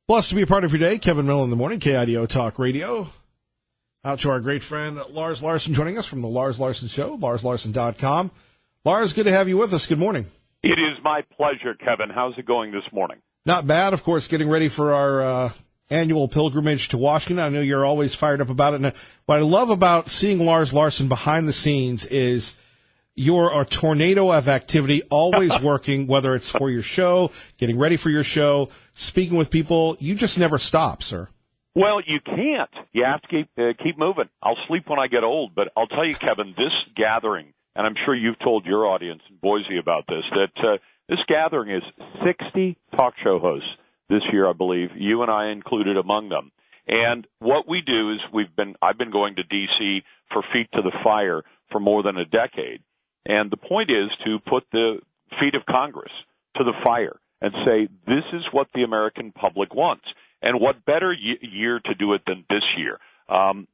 Blessed to be a part of your day. Kevin Miller in the morning, KIDO Talk Radio. Out to our great friend Lars Larson joining us from the Lars Larson Show, larslarson.com. Lars, good to have you with us. Good morning. It is my pleasure, Kevin. How's it going this morning? Not bad. Of course, getting ready for our annual pilgrimage to Washington. I know you're always fired up about it. And what I love about seeing Lars Larson behind the scenes is you're a tornado of activity, always working, whether it's for your show, getting ready for your show, speaking with people. You just never stop, sir. Well, you can't. You have to keep moving. I'll sleep when I get old, but I'll tell you, Kevin, this gathering, and I'm sure you've told your audience in Boise about this, that this gathering is 60 talk show hosts this year, I believe, you and I included among them. And what we do is I've been going to D.C. for Feet to the Fire for more than a decade. And the point is to put the feet of Congress to the fire and say, this is what the American public wants. And what better year to do it than this year?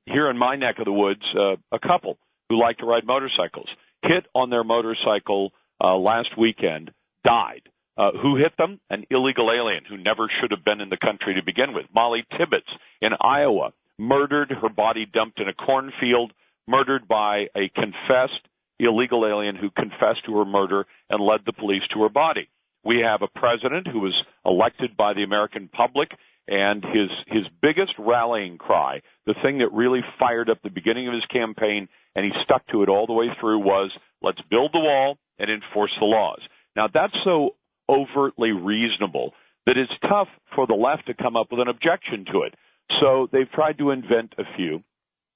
Here in my neck of the woods, a couple who like to ride motorcycles hit on their motorcycle last weekend, died. Who hit them? An illegal alien who never should have been in the country to begin with. Molly Tibbetts in Iowa, murdered, her body dumped in a cornfield, murdered by a confessed illegal alien who confessed to her murder and led the police to her body. We have a president who was elected by the American public, and his biggest rallying cry, the thing that really fired up the beginning of his campaign, and he stuck to it all the way through, was, let's build the wall and enforce the laws. Now, that's so overtly reasonable that it's tough for the left to come up with an objection to it. So they've tried to invent a few.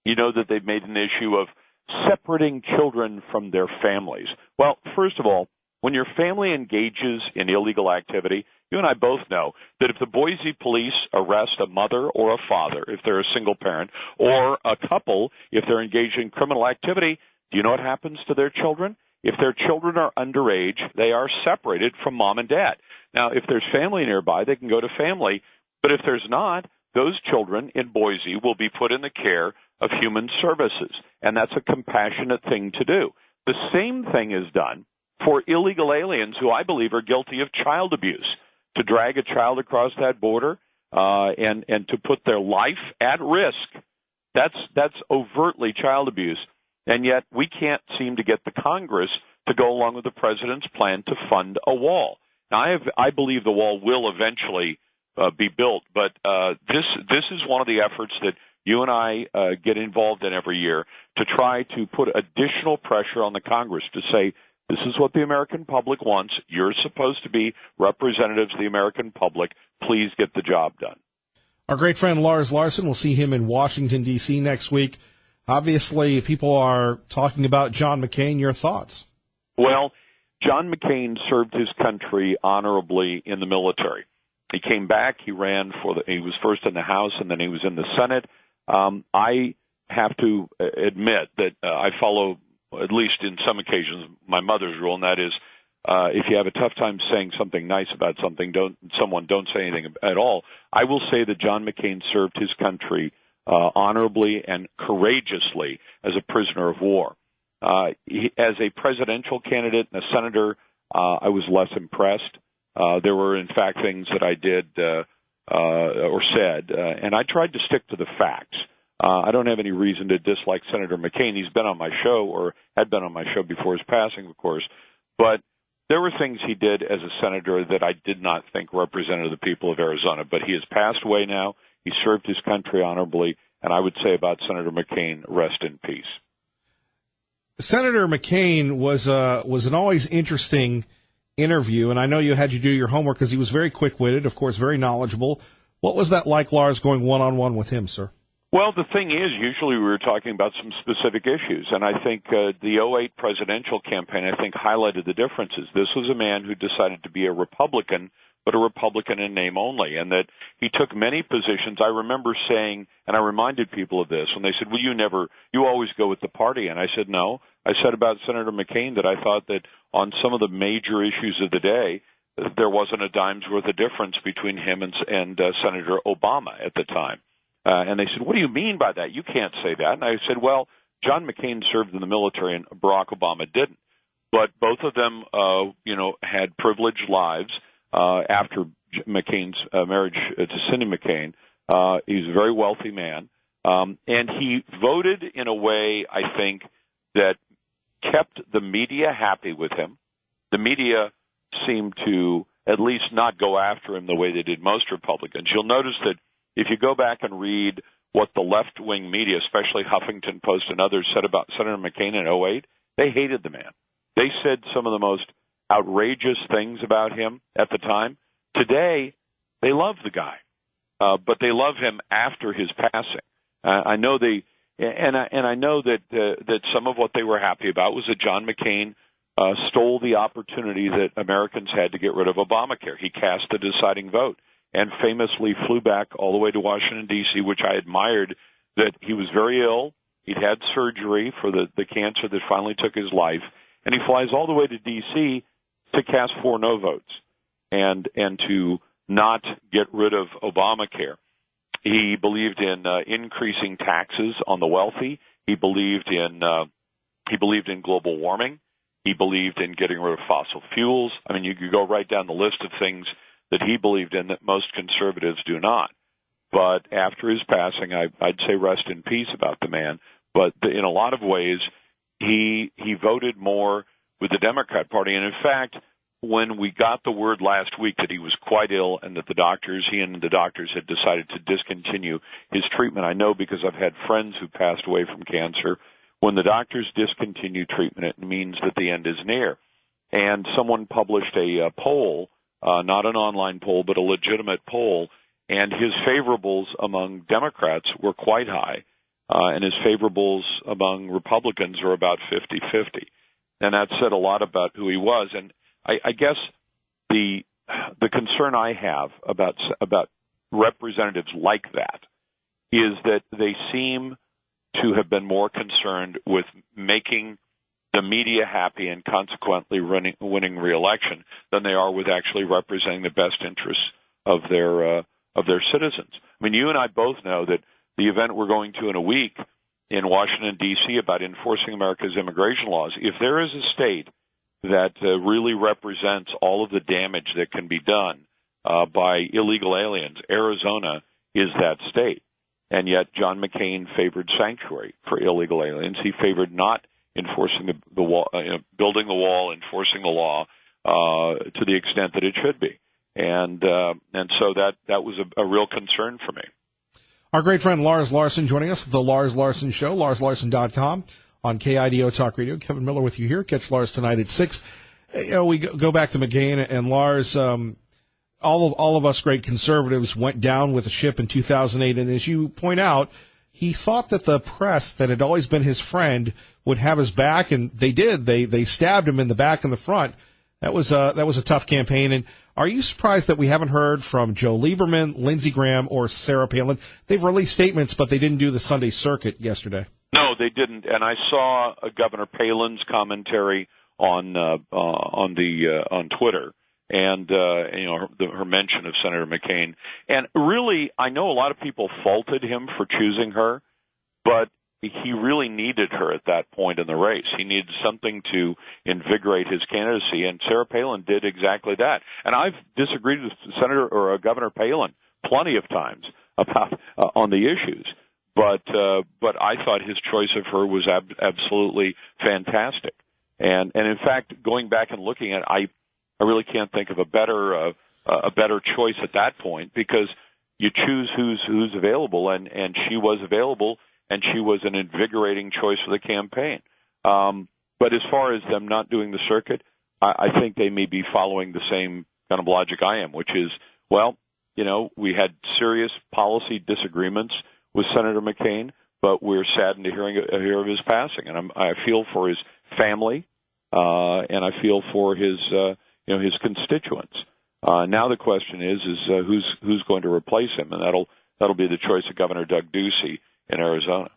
You know that they've made an issue of separating children from their families. Well, first of all, when your family engages in illegal activity, you and I both know that if the Boise police arrest a mother or a father, if they're a single parent, or a couple, if they're engaged in criminal activity, do you know what happens to their children? If their children are underage, they are separated from mom and dad. Now, if there's family nearby, they can go to family. But if there's not, those children in Boise will be put in the care of human services. And that's a compassionate thing to do. The same thing is done for illegal aliens who I believe are guilty of child abuse. To drag a child across that border and to put their life at risk, that's overtly child abuse. And yet we can't seem to get the Congress to go along with the president's plan to fund a wall. Now, I believe the wall will eventually be built, but this is one of the efforts that you and I get involved in every year to try to put additional pressure on the Congress to say, this is what the American public wants. You're supposed to be representatives of the American public. Please get the job done. Our great friend Lars Larson, we'll see him in Washington, D.C. next week. Obviously, people are talking about John McCain. Your thoughts? Well, John McCain served his country honorably in the military. He came back. He was first in the House, and then he was in the Senate. I have to admit that I follow, at least in some occasions, my mother's rule, and that is, if you have a tough time saying something nice about something, don't say anything at all. I will say that John McCain served his country honorably and courageously as a prisoner of war. As a presidential candidate and a senator, I was less impressed. There were, in fact, things that I did or said, and I tried to stick to the facts. I don't have any reason to dislike Senator McCain. He's been on my show, or had been on my show before his passing, of course. But there were things he did as a senator that I did not think represented the people of Arizona. But he has passed away now. He served his country honorably. And I would say about Senator McCain, rest in peace. Senator McCain was an always interesting interview, and I know you had to do your homework because he was very quick-witted, of course, very knowledgeable. What was that like, Lars, going one-on-one with him, sir? Well, the thing is, usually we were talking about some specific issues, and I think the 2008 presidential campaign, I think, highlighted the differences. This was a man who decided to be a Republican, but a Republican in name only, and that he took many positions. I remember saying, and I reminded people of this, when they said, well, you always go with the party, and I said, no. I said about Senator McCain that I thought that on some of the major issues of the day, there wasn't a dime's worth of difference between him and Senator Obama at the time. And they said, what do you mean by that? You can't say that. And I said, well, John McCain served in the military and Barack Obama didn't. But both of them, had privileged lives after McCain's marriage to Cindy McCain. He's a very wealthy man. And he voted in a way, I think, that kept the media happy with him. The media seemed to at least not go after him the way they did most Republicans. You'll notice that if you go back and read what the left-wing media, especially Huffington Post and others, said about Senator McCain in '08, they hated the man. They said some of the most outrageous things about him at the time. Today, they love the guy, but they love him after his passing. I know I know that some of what they were happy about was that John McCain stole the opportunity that Americans had to get rid of Obamacare. He cast the deciding vote and famously flew back all the way to Washington, D.C., which I admired, that he was very ill. He'd had surgery for the cancer that finally took his life, and he flies all the way to D.C. to cast 4 no votes and to not get rid of Obamacare. He believed in increasing taxes on the wealthy. He believed in global warming. He believed in getting rid of fossil fuels. I mean, you could go right down the list of things that he believed in that most conservatives do not. But after his passing, I'd say rest in peace about the man. But in a lot of ways, he voted more with the Democrat Party. And in fact, when we got the word last week that he was quite ill and that he and the doctors had decided to discontinue his treatment, I know because I've had friends who passed away from cancer. When the doctors discontinue treatment, it means that the end is near. And someone published a poll, not an online poll, but a legitimate poll, and his favorables among Democrats were quite high, and his favorables among Republicans are about 50-50. And that said a lot about who he was. And I guess the concern I have about representatives like that is that they seem to have been more concerned with making the media happy and consequently winning re-election than they are with actually representing the best interests of their citizens. I mean, you and I both know that the event we're going to in a week in Washington, D.C. about enforcing America's immigration laws, if there is a state that really represents all of the damage that can be done by illegal aliens, Arizona is that state. And yet John McCain favored sanctuary for illegal aliens. He favored not enforcing the wall, building the wall, enforcing the law to the extent that it should be. And so that was a real concern for me. Our great friend Lars Larson joining us, The Lars Larson Show, larslarson.com on KIDO Talk Radio. Kevin Miller with you here. Catch Lars tonight at 6. We go back to McCain and Lars. All of us great conservatives went down with the ship in 2008, and as you point out, he thought that the press that had always been his friend would have his back, and they did. They stabbed him in the back and the front. That was a tough campaign. And are you surprised that we haven't heard from Joe Lieberman, Lindsey Graham, or Sarah Palin? They've released statements, but they didn't do the Sunday circuit yesterday. No, they didn't. And I saw Governor Palin's commentary on Twitter. And her mention of Senator McCain. And really, I know a lot of people faulted him for choosing her, but he really needed her at that point in the race. He needed something to invigorate his candidacy, and Sarah Palin did exactly that. And I've disagreed with Governor Palin plenty of times about on the issues, but I thought his choice of her was absolutely fantastic. And in fact, going back and looking at it, I really can't think of a better choice at that point, because you choose who's available, and she was available, and she was an invigorating choice for the campaign. But as far as them not doing the circuit, I think they may be following the same kind of logic I am, which is, well, we had serious policy disagreements with Senator McCain, but we're saddened to hear of his passing, and I feel for his family, and I feel for his constituents. Now the question is who's going to replace him, and that'll be the choice of Governor Doug Ducey in Arizona.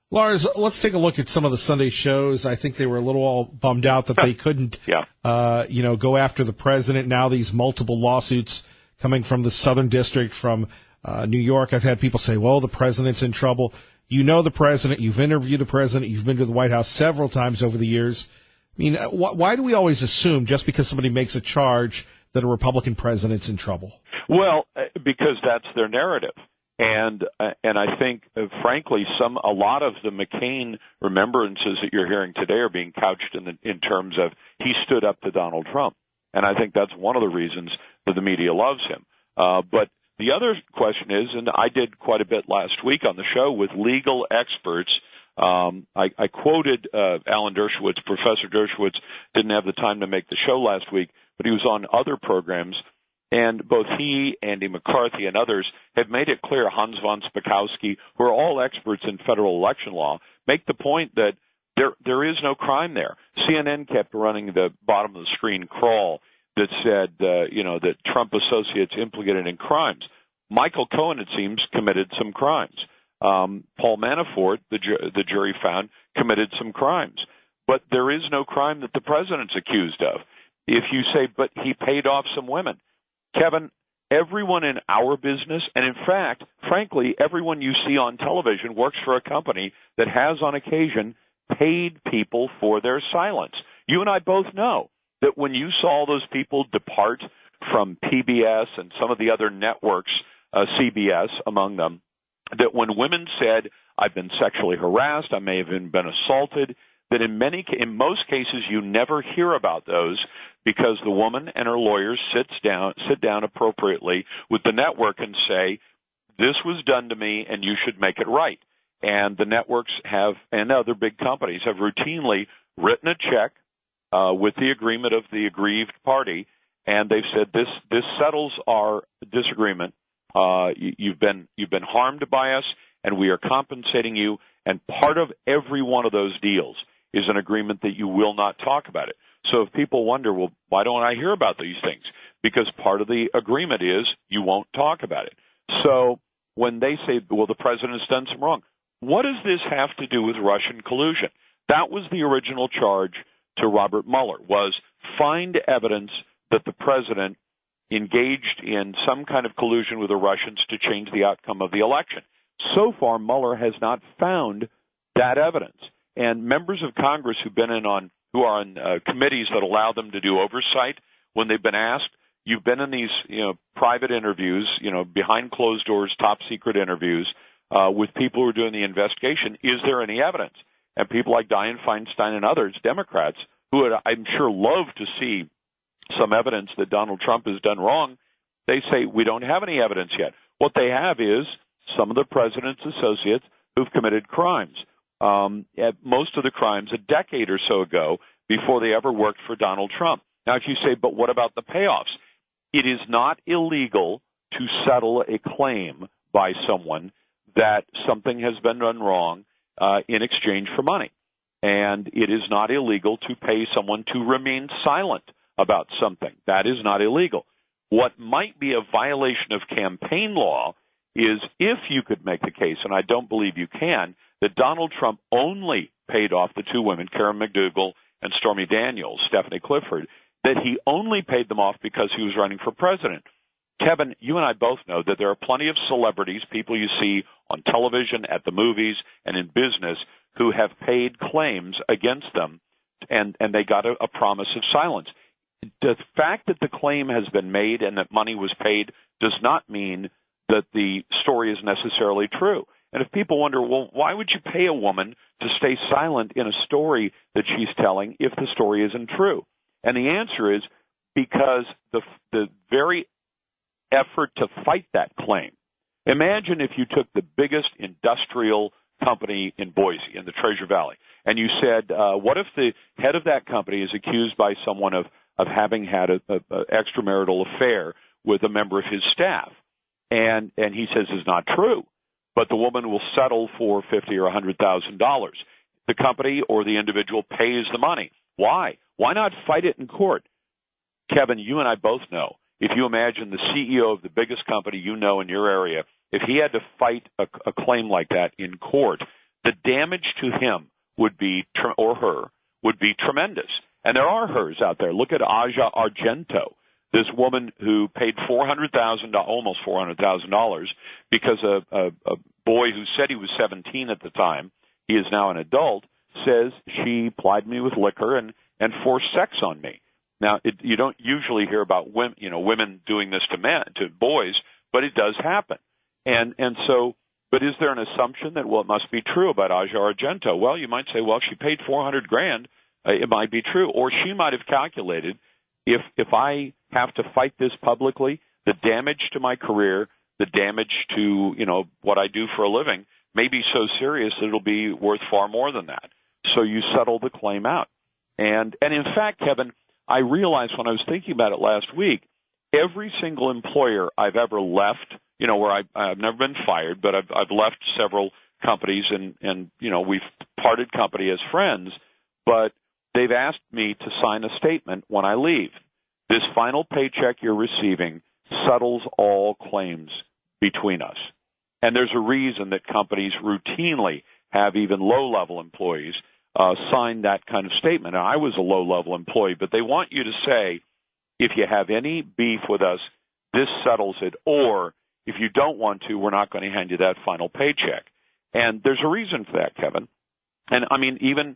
Lars, let's take a look at some of the Sunday shows. I think they were a little all bummed out that they couldn't, go after the president. Now these multiple lawsuits coming from the Southern District, from New York. I've had people say, well, the president's in trouble. You know the president. You've interviewed the president. You've been to the White House several times over the years. I mean, why do we always assume just because somebody makes a charge that a Republican president's in trouble? Well, because that's their narrative. And I think, frankly, a lot of the McCain remembrances that you're hearing today are being couched in terms of he stood up to Donald Trump. And I think that's one of the reasons that the media loves him. But the other question is, and I did quite a bit last week on the show with legal experts. I quoted Alan Dershowitz. Professor Dershowitz didn't have the time to make the show last week, but he was on other programs. And both he, Andy McCarthy, and others have made it clear, Hans von Spakovsky, who are all experts in federal election law, make the point that there is no crime there. CNN kept running the bottom of the screen crawl that said, that Trump associates implicated in crimes. Michael Cohen, it seems, committed some crimes. Paul Manafort, the jury found, committed some crimes. But there is no crime that the president's accused of. If you say, but he paid off some women. Kevin, everyone in our business, and in fact, frankly, everyone you see on television works for a company that has on occasion paid people for their silence. You and I both know that when you saw those people depart from PBS and some of the other networks, CBS among them, that when women said, I've been sexually harassed, I may have even been assaulted, that in most cases you never hear about those because the woman and her lawyers sit down appropriately with the network and say, this was done to me and you should make it right. And the networks have, and other big companies have routinely written a check with the agreement of the aggrieved party, and they've said this settles our disagreement. You've been harmed by us, and we are compensating you. And part of every one of those deals is an agreement that you will not talk about it. So if people wonder, well, why don't I hear about these things? Because part of the agreement is you won't talk about it. So when they say, well, the president's done some wrong, what does this have to do with Russian collusion? That was the original charge to Robert Mueller, was find evidence that the president engaged in some kind of collusion with the Russians to change the outcome of the election. So far, Mueller has not found that evidence. And members of Congress who are on committees that allow them to do oversight, when they've been asked, you've been in these private interviews, behind closed doors, top secret interviews with people who are doing the investigation. Is there any evidence? And people like Dianne Feinstein and others, Democrats, who would, I'm sure, love to see some evidence that Donald Trump has done wrong, they say we don't have any evidence yet. What they have is some of the president's associates who've committed crimes. Most of the crimes a decade or so ago before they ever worked for Donald Trump. Now, if you say, but what about the payoffs? It is not illegal to settle a claim by someone that something has been done wrong in exchange for money. And it is not illegal to pay someone to remain silent about something. That is not illegal. What might be a violation of campaign law is if you could make the case, and I don't believe you can, that Donald Trump only paid off the two women, Karen McDougal and Stormy Daniels, Stephanie Clifford, that he only paid them off because he was running for president. Kevin, you and I both know that there are plenty of celebrities, people you see on television, at the movies, and in business, who have paid claims against them, and they got a promise of silence. The fact that the claim has been made and that money was paid does not mean that the story is necessarily true. And if people wonder, well, why would you pay a woman to stay silent in a story that she's telling if the story isn't true? And the answer is because the very effort to fight that claim. Imagine if you took the biggest industrial company in Boise, in the Treasure Valley, and you said, what if the head of that company is accused by someone of having had an extramarital affair with a member of his staff? And he says it's not true, but the woman will settle for $50,000 or $100,000. The company or the individual pays the money. Why? Why not fight it in court? Kevin, you and I both know, if you imagine the CEO of the biggest company you know in your area, if he had to fight a claim like that in court, the damage to him would be, or her, would be tremendous. And there are hers out there. Look at Aja Argento, this woman who paid almost $400,000 because a boy who said he was 17 at the time, he is now an adult, says she plied me with liquor and forced sex on me. Now, you don't usually hear about women doing this to boys, but it does happen. And so, but is there an assumption that, well, it must be true about Aja Argento? Well, you might say, well, she paid $400,000. It might be true. Or she might have calculated, if I have to fight this publicly, the damage to my career, the damage to, what I do for a living may be so serious that it'll be worth far more than that. So you settle the claim out. And in fact, Kevin, I realized when I was thinking about it last week, every single employer I've ever left, where I've never been fired, but I've left several companies and we've parted company as friends, but they've asked me to sign a statement when I leave. This final paycheck you're receiving settles all claims between us. And there's a reason that companies routinely have even low-level employees sign that kind of statement. Now, I was a low-level employee, but they want you to say, if you have any beef with us, this settles it, or if you don't want to, we're not going to hand you that final paycheck. And there's a reason for that, Kevin. And I mean, even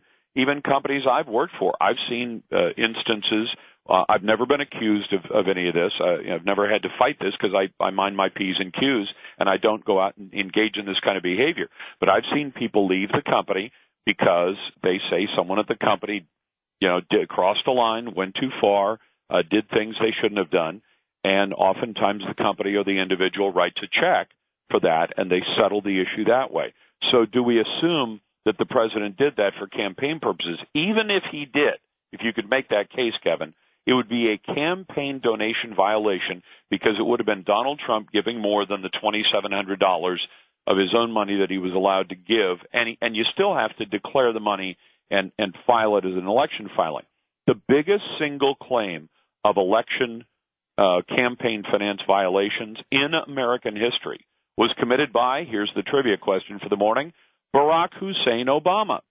companies I've worked for, I've seen instances. I've never been accused of any of this. I've never had to fight this because I mind my P's and Q's, and I don't go out and engage in this kind of behavior. But I've seen people leave the company because they say someone at the company, crossed the line, went too far, did things they shouldn't have done, and oftentimes the company or the individual writes a check for that, and they settle the issue that way. So do we assume that the president did that for campaign purposes? Even if he did, if you could make that case, Kevin, it would be a campaign donation violation because it would have been Donald Trump giving more than the $2,700 of his own money that he was allowed to give, and you still have to declare the money and file it as an election filing. The biggest single claim of election campaign finance violations in American history was committed by, here's the trivia question for the morning, Barack Hussein Obama,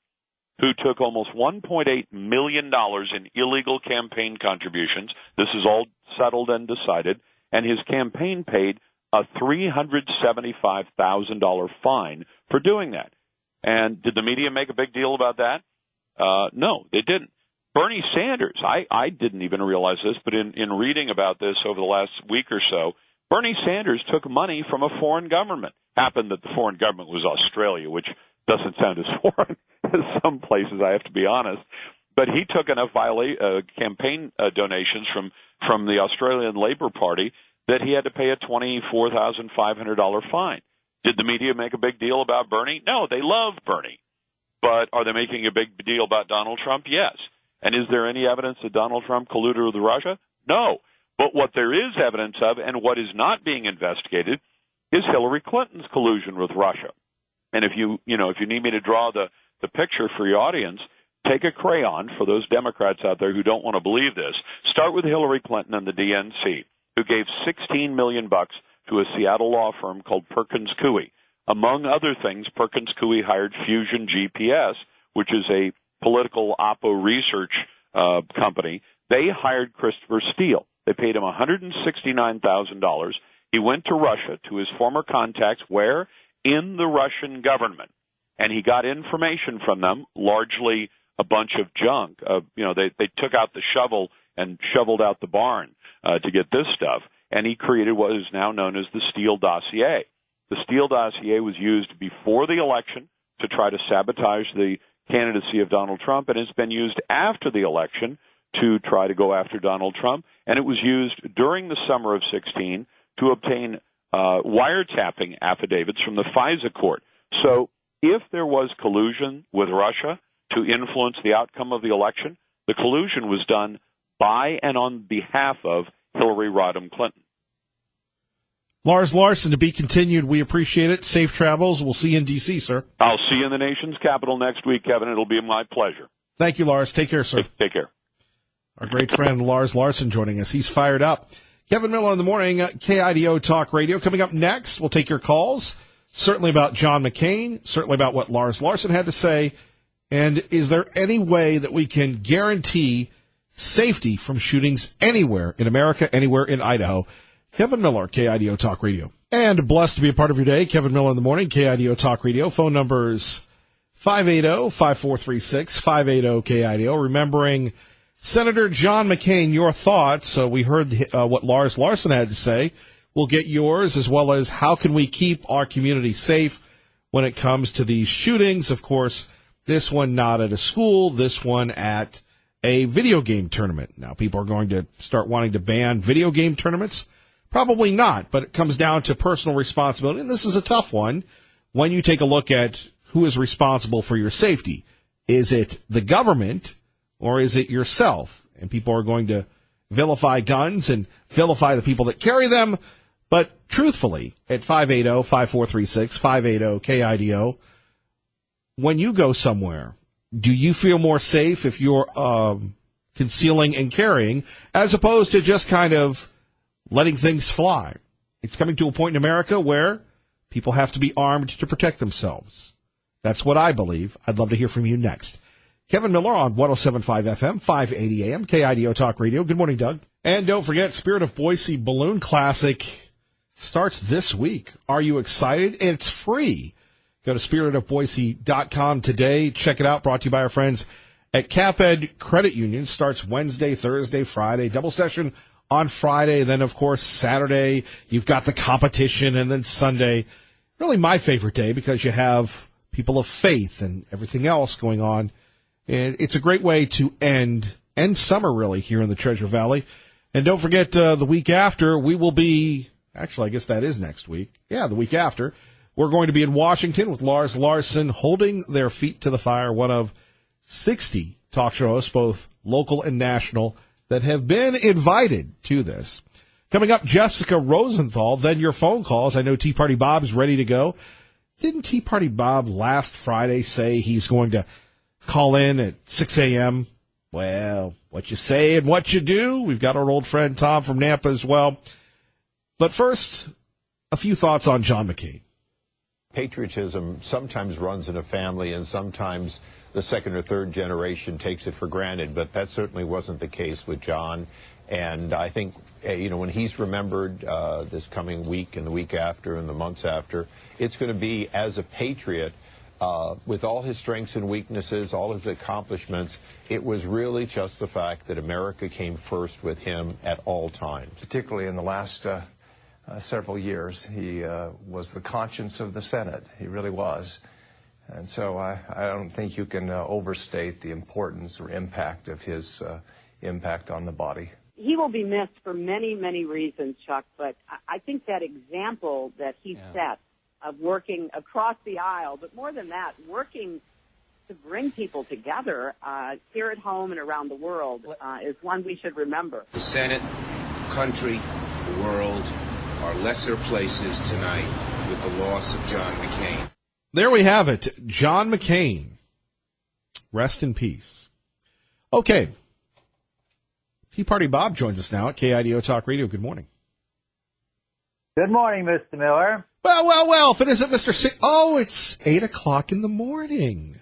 who took almost $1.8 million in illegal campaign contributions. This is all settled and decided, and his campaign paid a $375,000 fine for doing that. And did the media make a big deal about that? No, they didn't. Bernie Sanders, I didn't even realize this, but in reading about this over the last week or so, Bernie Sanders took money from a foreign government. Happened that the foreign government was Australia, which doesn't sound as foreign as some places, I have to be honest. But he took enough campaign donations from the Australian Labor Party that he had to pay a $24,500 fine. Did the media make a big deal about Bernie? No, they love Bernie. But are they making a big deal about Donald Trump? Yes. And is there any evidence that Donald Trump colluded with Russia? No. But what there is evidence of, and what is not being investigated, is Hillary Clinton's collusion with Russia. And if you need me to draw the picture for your audience, take a crayon for those Democrats out there who don't want to believe this. Start with Hillary Clinton and the DNC, who gave $16 million to a Seattle law firm called Perkins Coie. Among other things, Perkins Coie hired Fusion GPS, which is a political oppo research company. They hired Christopher Steele. They paid him $169,000. He went to Russia, to his former contacts, where? In the Russian government. And he got information from them, largely a bunch of junk. They took out the shovel and shoveled out the barn to get this stuff. And he created what is now known as the Steele dossier. The Steele dossier was used before the election to try to sabotage the candidacy of Donald Trump, and it's been used after the election to try to go after Donald Trump. And it was used during the summer of 2016 to obtain wiretapping affidavits from the FISA court. So if there was collusion with Russia to influence the outcome of the election, the collusion was done by and on behalf of Hillary Rodham Clinton. Lars Larson, to be continued. We appreciate it. Safe travels. We'll see you in D.C., sir. I'll see you in the nation's capital next week, Kevin. It'll be my pleasure. Thank you, Lars. Take care, sir. Take care. Our great friend Lars Larson joining us. He's fired up. Kevin Miller in the morning, KIDO Talk Radio. Coming up next, we'll take your calls, certainly about John McCain, certainly about what Lars Larson had to say, and is there any way that we can guarantee safety from shootings anywhere in America, anywhere in Idaho? Kevin Miller, KIDO Talk Radio. And blessed to be a part of your day, Kevin Miller in the morning, KIDO Talk Radio. Phone numbers 580-5436, 580-KIDO. Remembering Senator John McCain, your thoughts. So we heard what Lars Larson had to say. We'll get yours, as well as how can we keep our community safe when it comes to these shootings. Of course, this one not at a school, this one at a video game tournament. Now, people are going to start wanting to ban video game tournaments. Probably not, but it comes down to personal responsibility, and this is a tough one when you take a look at who is responsible for your safety. Is it the government or is it yourself? And people are going to vilify guns and vilify the people that carry them. But truthfully, at 580-5436, 580-KIDO, when you go somewhere, do you feel more safe if you're concealing and carrying as opposed to just kind of letting things fly? It's coming to a point in America where people have to be armed to protect themselves. That's what I believe. I'd love to hear from you next. Kevin Miller on 107.5 FM, 580 AM, KIDO Talk Radio. Good morning, Doug. And don't forget, Spirit of Boise Balloon Classic starts this week. Are you excited? It's free. Go to spiritofboise.com today. Check it out. Brought to you by our friends at CapEd Credit Union. Starts Wednesday, Thursday, Friday. Double session on Friday. Then, of course, Saturday, you've got the competition. And then Sunday, really my favorite day because you have people of faith and everything else going on. And it's a great way to end summer, really, here in the Treasure Valley. And don't forget, the week after, we will be, actually, I guess that is next week. Yeah, the week after. We're going to be in Washington with Lars Larson, holding their feet to the fire, one of 60 talk show hosts, both local and national, that have been invited to this. Coming up, Jessica Rosenthal, then your phone calls. I know Tea Party Bob's ready to go. Didn't Tea Party Bob last Friday say he's going to call in at 6 a.m.? Well, what you say and what you do. We've got our old friend Tom from Nampa as well. But first, a few thoughts on John McCain. Patriotism sometimes runs in a family, and sometimes the second or third generation takes it for granted, but that certainly wasn't the case with John. And I think, when he's remembered this coming week and the week after and the months after, it's going to be as a patriot. With all his strengths and weaknesses, all his accomplishments, it was really just the fact that America came first with him at all times. Particularly in the last several years, he was the conscience of the Senate. He really was. And so I don't think you can overstate the importance or impact of his impact on the body. He will be missed for many, many reasons, Chuck, but I think that example that he set of working across the aisle, but more than that, working to bring people together here at home and around the world is one we should remember. The Senate, the country, the world are lesser places tonight with the loss of John McCain. There we have it. John McCain. Rest in peace. Okay. Tea Party Bob joins us now at KIDO Talk Radio. Good morning. Good morning, Mr. Miller. Well, if it isn't Mr. It's 8 o'clock in the morning.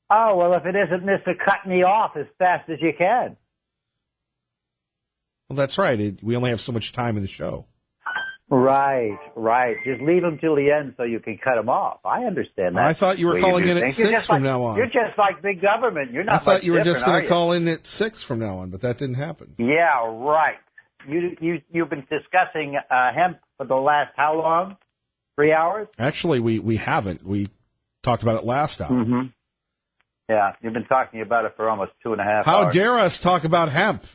Oh, well, if it isn't Mr. Cut Me Off as fast as you can. Well, that's right. We only have so much time in the show. Right. Just leave him till the end so you can cut him off. I understand that. I thought you were calling in at 6 from now on. You're just like big government. You're not. I thought you were just going to call in at 6 from now on, but that didn't happen. Yeah, right. You've been discussing hemp for the last how long? 3 hours? Actually, we haven't. We talked about it last hour. Mm-hmm. Yeah, you've been talking about it for almost 2.5 hours. How dare us talk about hemp?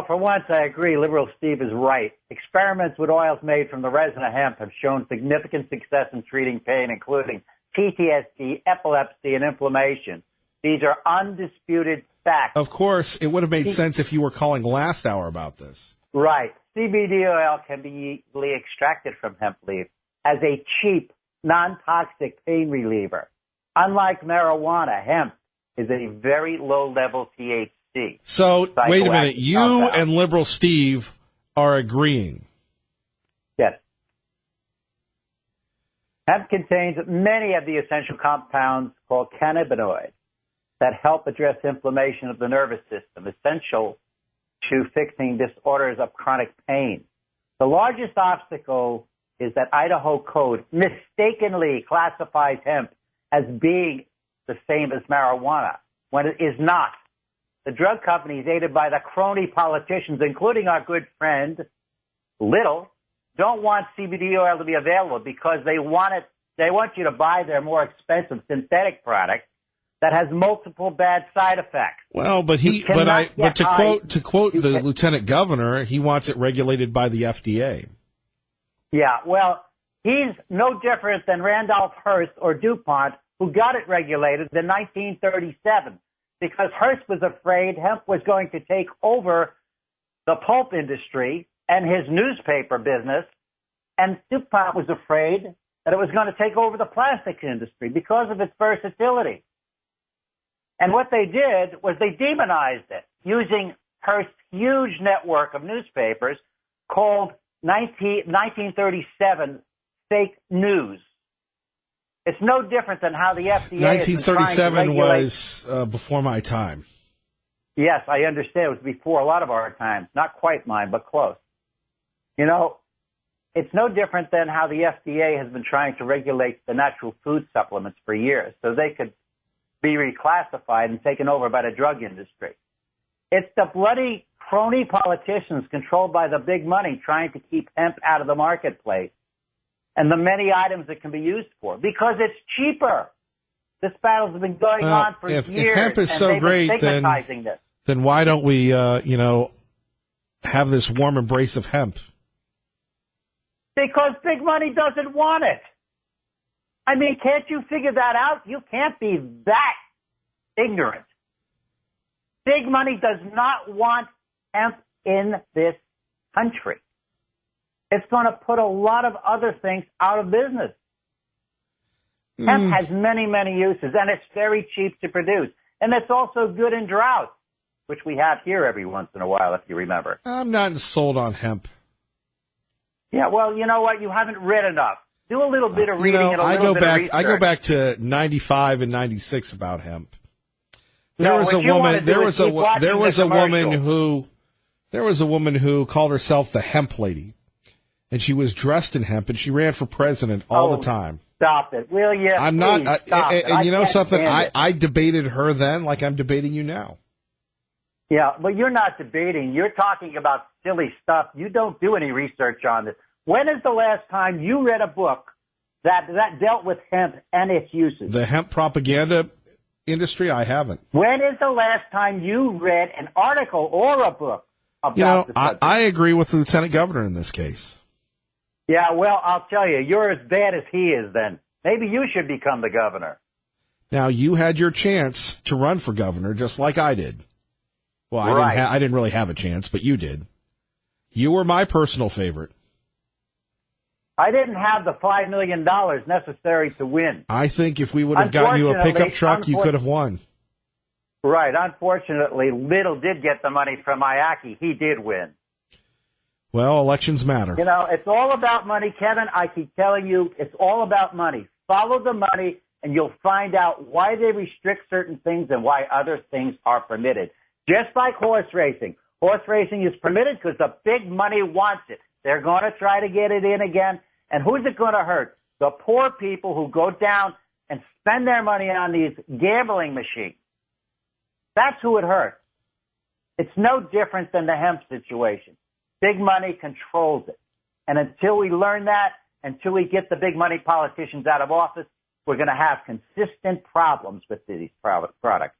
For once, I agree. Liberal Steve is right. Experiments with oils made from the resin of hemp have shown significant success in treating pain, including PTSD, epilepsy, and inflammation. These are undisputed facts. Of course, it would have made sense if you were calling last hour about this. Right. CBD oil can be easily extracted from hemp leaf as a cheap, non-toxic pain reliever. Unlike marijuana, hemp is a very low-level THC. So, wait a minute. You and Liberal Steve are agreeing. Yes. Hemp contains many of the essential compounds called cannabinoids that help address inflammation of the nervous system, essential to fixing disorders of chronic pain. The largest obstacle is that Idaho code mistakenly classifies hemp as being the same as marijuana when it is not. the drug companies aided by the crony politicians, including our good friend Little, don't want CBD oil to be available because they want you to buy their more expensive synthetic product that has multiple bad side effects. Well, but to quote the lieutenant governor, he wants it regulated by the FDA. Yeah, well, he's no different than Randolph Hearst or DuPont, who got it regulated in 1937 because Hearst was afraid hemp was going to take over the pulp industry and his newspaper business, and DuPont was afraid that it was going to take over the plastics industry because of its versatility. And what they did was they demonized it using Hearst's huge network of newspapers called 1937 fake news. It's no different than how the FDA 1937 was before my time. Yes, I understand. It was before a lot of our time. Not quite mine, but close. You know, it's no different than how the FDA has been trying to regulate the natural food supplements for years so they could be reclassified and taken over by the drug industry. It's the bloody crony politicians controlled by the big money trying to keep hemp out of the marketplace and the many items it can be used for because it's cheaper. This battle's been going on for years. If hemp is so great, then why don't we, have this warm embrace of hemp? Because big money doesn't want it. I mean, can't you figure that out? You can't be that ignorant. Big money does not want hemp in this country. It's going to put a lot of other things out of business. Hemp has many, many uses, and it's very cheap to produce. And it's also good in drought, which we have here every once in a while, if you remember. I'm not sold on hemp. Yeah, well, you know what? You haven't read enough. Do a little bit of reading and a little bit of research. I go back to 95 and 96 about hemp. There was a woman who called herself the hemp lady, and she was dressed in hemp, and she ran for president all the time. Stop it, will you? I'm not. And you know something? I debated her then, like I'm debating you now. Yeah, but you're not debating. You're talking about silly stuff. You don't do any research on this. When is the last time you read a book that dealt with hemp and its uses? The hemp propaganda industry? I haven't. When is the last time you read an article or a book about the subject? I agree with the lieutenant governor in this case. Yeah, well, I'll tell you, you're as bad as he is then. Maybe you should become the governor. Now, you had your chance to run for governor just like I did. Well, I didn't really have a chance, but you did. You were my personal favorite. I didn't have the $5 million necessary to win. I think if we would have gotten you a pickup truck, you could have won. Right. Unfortunately, Little did get the money from Miyake. He did win. Well, elections matter. You know, it's all about money, Kevin. I keep telling you, it's all about money. Follow the money, and you'll find out why they restrict certain things and why other things are permitted. Just like horse racing. Horse racing is permitted because the big money wants it. They're going to try to get it in again. And who's it going to hurt? The poor people who go down and spend their money on these gambling machines. That's who it hurts. It's no different than the hemp situation. Big money controls it. And until we learn that, until we get the big money politicians out of office, we're going to have consistent problems with these products.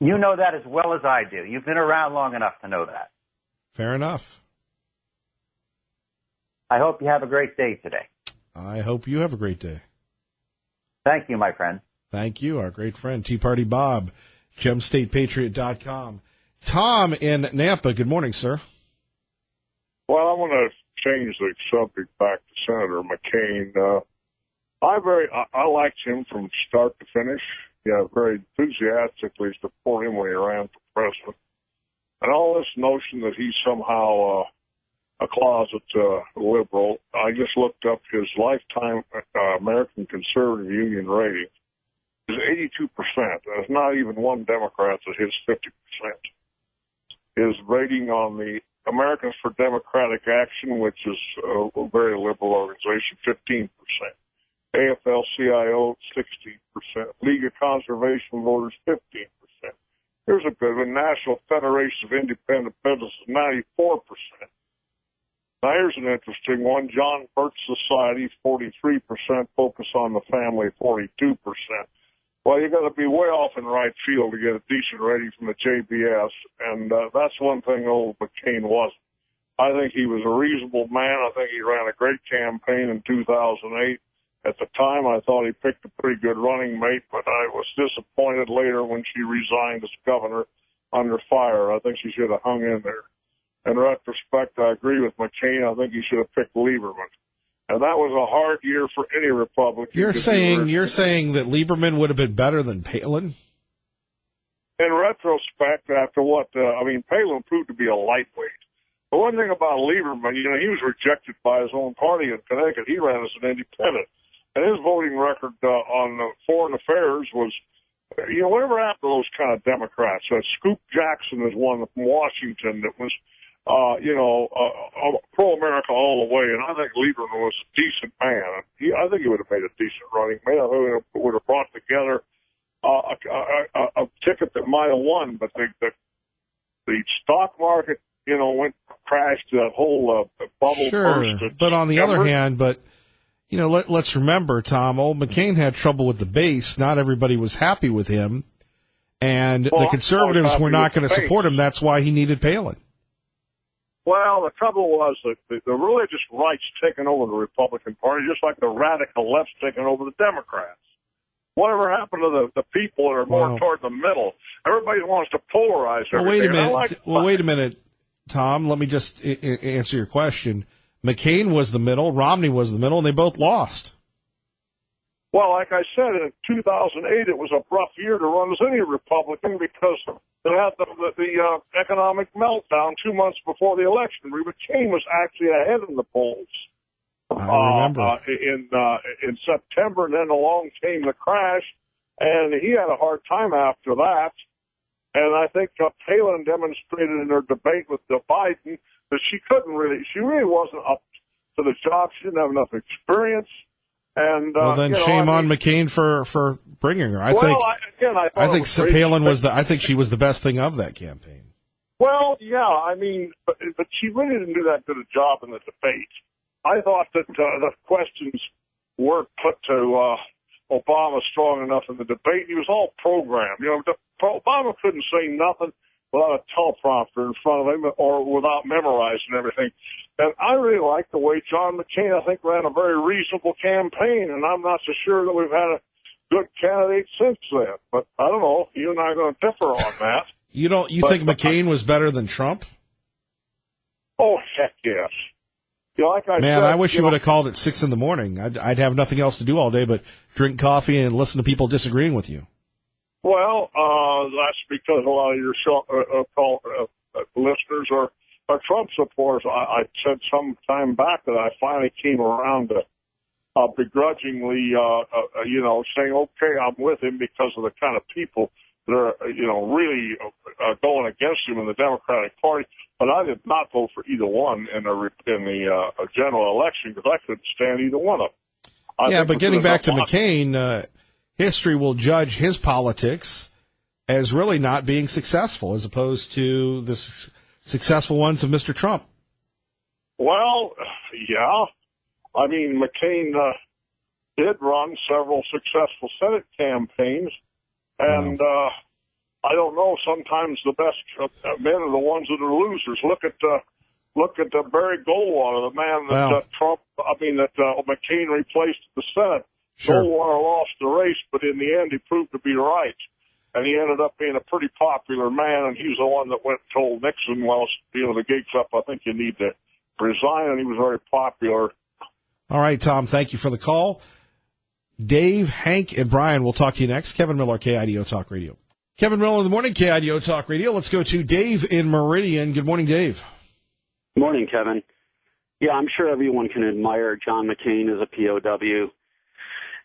You know that as well as I do. You've been around long enough to know that. Fair enough. I hope you have a great day today. I hope you have a great day. Thank you, my friend. Thank you, our great friend, Tea Party Bob, GemStatePatriot.com. Tom in Nampa, good morning, sir. Well, I want to change the subject back to Senator McCain. I liked him from start to finish. Yeah, very enthusiastically support him when he ran for president. And all this notion that he's somehow a closet liberal, I just looked up his lifetime American Conservative Union rating is 82%. There's not even one Democrat that hits 50%. His rating on the Americans for Democratic Action, which is a very liberal organization, 15%. AFL-CIO, 60%. League of Conservation Voters, 15%. Here's a bit. The National Federation of Independent Business is 94%. Now, here's an interesting one. John Birch Society, 43%. Focus on the Family, 42%. Well, you got to be way off in right field to get a decent rating from the JBS, and that's one thing old McCain wasn't. I think he was a reasonable man. I think he ran a great campaign in 2008. At the time, I thought he picked a pretty good running mate, but I was disappointed later when she resigned as governor under fire. I think she should have hung in there. In retrospect, I agree with McCain. I think he should have picked Lieberman. And that was a hard year for any Republican. You're saying that Lieberman would have been better than Palin? In retrospect, after what, Palin proved to be a lightweight. The one thing about Lieberman, he was rejected by his own party in Connecticut. He ran as an independent. And his voting record on foreign affairs was, whatever happened to those kind of Democrats? Scoop Jackson is one from Washington that was, pro-America all the way. And I think Lieberman was a decent man. I think he would have made a decent running mate. I think he would have brought together a ticket that might have won. But the stock market, crashed, that whole bubble Sure, burst. But on the other hand, let's remember, Tom, old McCain had trouble with the base. Not everybody was happy with him. And the conservatives were not going to support him. That's why he needed Palin. Well, the trouble was that the religious right's taken over the Republican Party, just like the radical left's taken over the Democrats. Whatever happened to the people that are more toward the middle? Everybody wants to polarize everything. Wait a minute, Tom. Let me just answer your question. McCain was the middle, Romney was the middle, and they both lost. Well, like I said, in 2008, it was a rough year to run as any Republican because they had the economic meltdown 2 months before the election. McCain was actually ahead in the polls. I remember. In September, and then along came the crash, and he had a hard time after that. And I think Palin demonstrated in her debate with Biden that she really wasn't up to the job. She didn't have enough experience. And shame on McCain for bringing her. I think she was the best thing of that campaign. Well, yeah, but she really didn't do that good a job in the debate. I thought that the questions weren't put to Obama strong enough in the debate. He was all programmed. Obama couldn't say nothing without a teleprompter in front of him or without memorizing everything. And I really like the way John McCain, I think, ran a very reasonable campaign, and I'm not so sure that we've had a good candidate since then. But I don't know. You and I are going to differ on that. You think McCain was better than Trump? Oh, heck yes. Like I said, I wish you would have called at 6 a.m. I'd have nothing else to do all day but drink coffee and listen to people disagreeing with you. Well, that's because a lot of your listeners are Trump supporters. I said some time back that I finally came around to begrudgingly, saying, okay, I'm with him because of the kind of people that are, really going against him in the Democratic Party. But I did not vote for either one in the general election because I couldn't stand either one of them. But getting back to McCain, history will judge his politics as really not being successful as opposed to the successful ones of Mr. Trump. Well, yeah. McCain did run several successful Senate campaigns, and I don't know. Sometimes the best men are the ones that are losers. Look at Barry Goldwater, the man that McCain replaced at the Senate. Sure. Goldwater lost the race, but in the end, he proved to be right, and he ended up being a pretty popular man. And he was the one that went and told Nixon, "Well, the gate's up. I think you need to resign." And he was very popular. All right, Tom. Thank you for the call. Dave, Hank, and Brian will talk to you next. Kevin Miller, KIDO Talk Radio. Kevin Miller in the morning, KIDO Talk Radio. Let's go to Dave in Meridian. Good morning, Dave. Good morning, Kevin. Yeah, I'm sure everyone can admire John McCain as a POW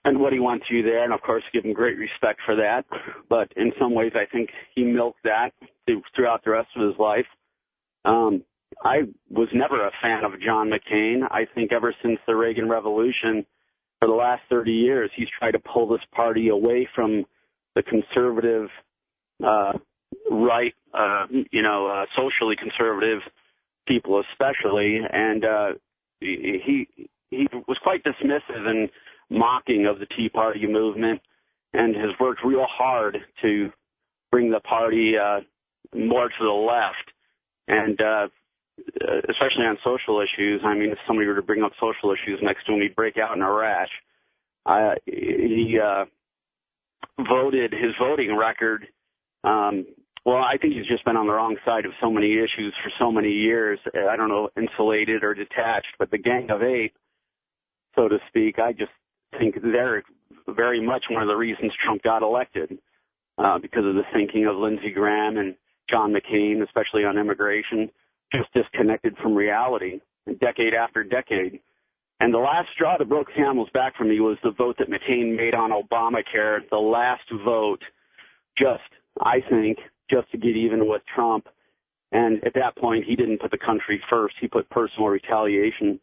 and what he went through there, and of course give him great respect for that. But in some ways, I think he milked that throughout the rest of his life. I was never a fan of John McCain. I think ever since the Reagan Revolution, for the last 30 years, he's tried to pull this party away from the conservative right, socially conservative people especially, and he was quite dismissive and mocking of the Tea Party movement, and has worked real hard to bring the party more to the left, and especially on social issues. I mean, if somebody were to bring up social issues next to him, he'd break out in a rash. He voted his voting record. Well, I think he's just been on the wrong side of so many issues for so many years. I don't know, insulated or detached, but the Gang of Eight, so to speak, I just think they're very much one of the reasons Trump got elected, because of the thinking of Lindsey Graham and John McCain, especially on immigration, just disconnected from reality, decade after decade. And the last straw that broke camel's back for me was the vote that McCain made on Obamacare, the last vote, I think, just to get even with Trump. And at that point, he didn't put the country first. He put personal retaliation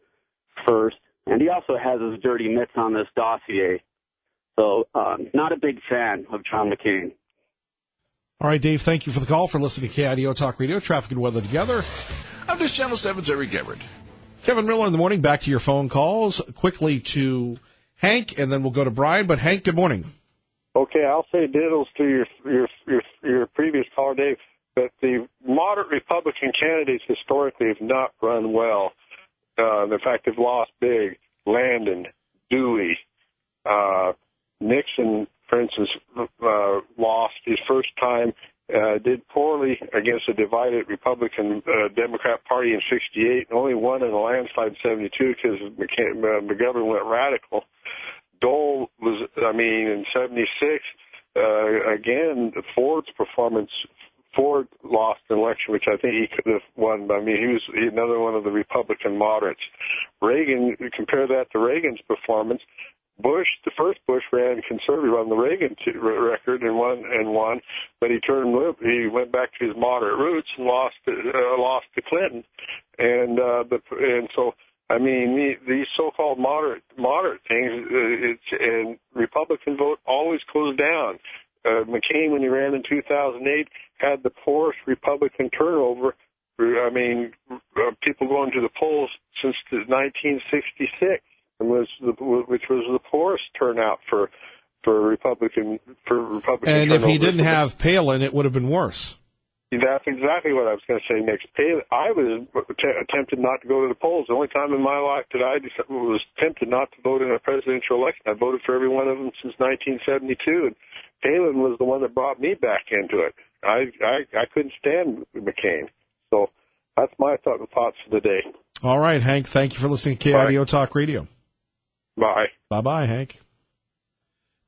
first. And he also has his dirty mitts on this dossier. So not a big fan of John McCain. All right, Dave, thank you for the call, for listening to KIDO Talk Radio, Traffic and Weather Together. I'm just Channel 7's Eric Everett. Kevin Miller in the morning. Back to your phone calls. Quickly to Hank, and then we'll go to Brian. But Hank, good morning. Okay, I'll say diddles to your previous caller, Dave, that the moderate Republican candidates historically have not run well. In fact, they've lost big. Landon, Dewey, Nixon, for instance, lost his first time, did poorly against a divided Republican-Democrat party in 68, and only won in a landslide in 72 because McGovern went radical. Dole was, in 76, again, Ford's performance, Ford lost an election, which I think he could have won. He was another one of the Republican moderates. Reagan, compare that to Reagan's performance. Bush, the first Bush ran conservative on the Reagan record and won, but he went back to his moderate roots and lost to Clinton, and so these so-called moderate things, and Republican vote always goes down. McCain, when he ran in 2008, had the poorest Republican turnover. People going to the polls since 1966. Which was the poorest turnout for Republican. And if he didn't have Palin, it would have been worse. That's exactly what I was going to say next. I was tempted not to go to the polls. The only time in my life that I was tempted not to vote in a presidential election. I voted for every one of them since 1972, and Palin was the one that brought me back into it. I couldn't stand McCain. So that's my thoughts for the day. All right, Hank. Thank you for listening to KIDO Talk Radio. Bye. Bye-bye, Hank.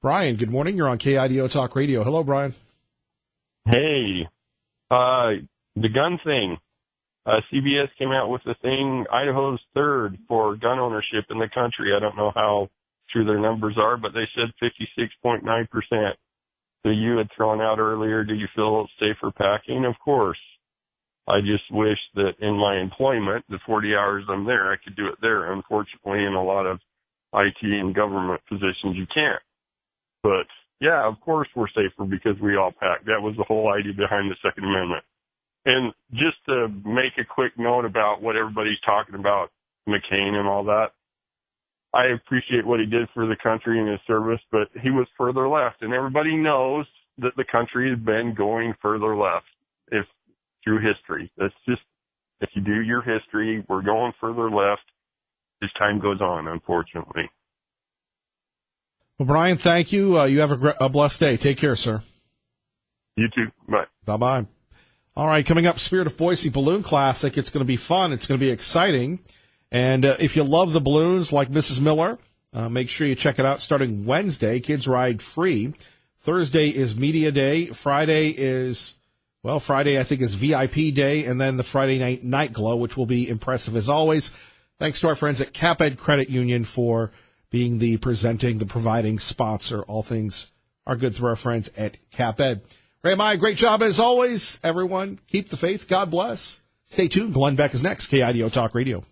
Brian, good morning. You're on KIDO Talk Radio. Hello, Brian. Hey. The gun thing. CBS came out with the thing, Idaho's third for gun ownership in the country. I don't know how true their numbers are, but they said 56.9%. So you had thrown out earlier, do you feel safer packing? Of course. I just wish that in my employment, the 40 hours I'm there, I could do it there. Unfortunately, in a lot of IT and government positions, you can't. But, yeah, of course we're safer because we all pack. That was the whole idea behind the Second Amendment. And just to make a quick note about what everybody's talking about, McCain and all that, I appreciate what he did for the country and his service, but he was further left. And everybody knows that the country has been going further left through history. That's just, if you do your history, we're going further left as time goes on, unfortunately. Well, Brian, thank you. You have a blessed day. Take care, sir. You too. Bye. Bye-bye. All right, coming up, Spirit of Boise Balloon Classic. It's going to be fun. It's going to be exciting. And if you love the balloons like Mrs. Miller, make sure you check it out starting Wednesday. Kids ride free. Thursday is Media Day. Friday, I think, is VIP Day. And then the Friday night glow, which will be impressive as always. Thanks to our friends at CapEd Credit Union for being the providing sponsor. All things are good through our friends at CapEd. Ray Meyer, great job as always. Everyone, keep the faith. God bless. Stay tuned. Glenn Beck is next. KIDO Talk Radio.